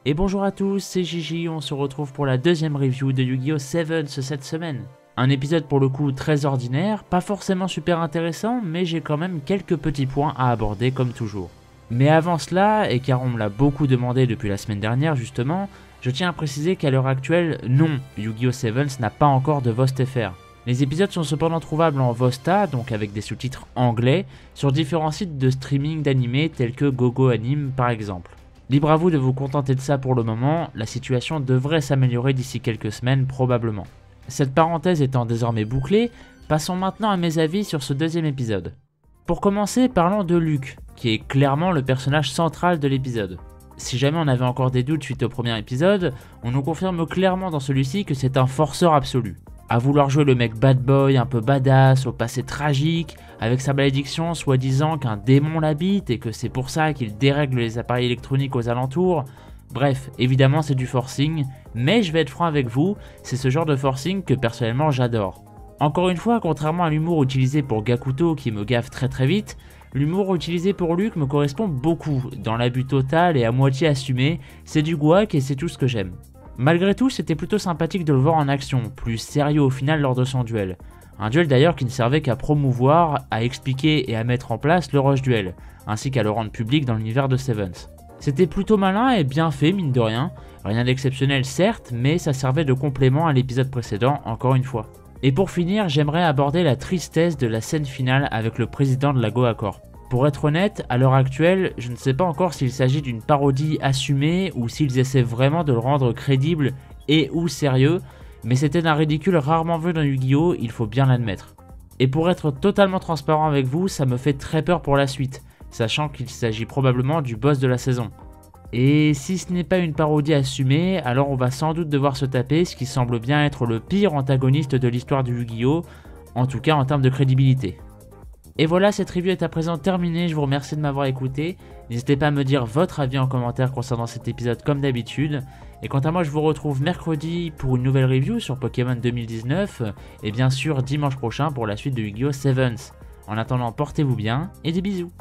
Et bonjour à tous, c'est Gigi, on se retrouve pour la deuxième review de Yu-Gi-Oh! Sevens cette semaine. Un épisode pour le coup très ordinaire, pas forcément super intéressant, mais j'ai quand même quelques petits points à aborder comme toujours. Mais avant cela, et car on me l'a beaucoup demandé depuis la semaine dernière justement, je tiens à préciser qu'à l'heure actuelle, non, Yu-Gi-Oh! Sevens n'a pas encore de VostFR. Les épisodes sont cependant trouvables en Vosta, donc avec des sous-titres anglais, sur différents sites de streaming d'animés tels que Gogo Anime par exemple. Libre à vous de vous contenter de ça pour le moment, la situation devrait s'améliorer d'ici quelques semaines probablement. Cette parenthèse étant désormais bouclée, passons maintenant à mes avis sur ce deuxième épisode. Pour commencer, parlons de Luke, qui est clairement le personnage central de l'épisode. Si jamais on avait encore des doutes suite au premier épisode, on nous confirme clairement dans celui-ci que c'est un forceur absolu. À vouloir jouer le mec bad boy, un peu badass, au passé tragique, avec sa malédiction soi-disant qu'un démon l'habite et que c'est pour ça qu'il dérègle les appareils électroniques aux alentours. Bref, évidemment c'est du forcing, mais je vais être franc avec vous, c'est ce genre de forcing que personnellement j'adore. Encore une fois, contrairement à l'humour utilisé pour Gakuto qui me gaffe très vite, l'humour utilisé pour Luke me correspond beaucoup, dans l'abus total et à moitié assumé, c'est du guac et c'est tout ce que j'aime. Malgré tout, c'était plutôt sympathique de le voir en action, plus sérieux au final lors de son duel. Un duel d'ailleurs qui ne servait qu'à promouvoir, à expliquer et à mettre en place le Rush Duel, ainsi qu'à le rendre public dans l'univers de Sevens. C'était plutôt malin et bien fait mine de rien, rien d'exceptionnel certes, mais ça servait de complément à l'épisode précédent encore une fois. Et pour finir, j'aimerais aborder la tristesse de la scène finale avec le président de la Goa Corp. Pour être honnête, à l'heure actuelle, je ne sais pas encore s'il s'agit d'une parodie assumée ou s'ils essaient vraiment de le rendre crédible et ou sérieux, mais c'était d'un ridicule rarement vu dans Yu-Gi-Oh! Il faut bien l'admettre. Et pour être totalement transparent avec vous, ça me fait très peur pour la suite, sachant qu'il s'agit probablement du boss de la saison. Et si ce n'est pas une parodie assumée, alors on va sans doute devoir se taper ce qui semble bien être le pire antagoniste de l'histoire du Yu-Gi-Oh! En tout cas en termes de crédibilité. Et voilà, cette review est à présent terminée, je vous remercie de m'avoir écouté, n'hésitez pas à me dire votre avis en commentaire concernant cet épisode comme d'habitude, et quant à moi je vous retrouve mercredi pour une nouvelle review sur Pokémon 2019, et bien sûr dimanche prochain pour la suite de Yu-Gi-Oh! Sevens. En attendant, portez-vous bien, et des bisous.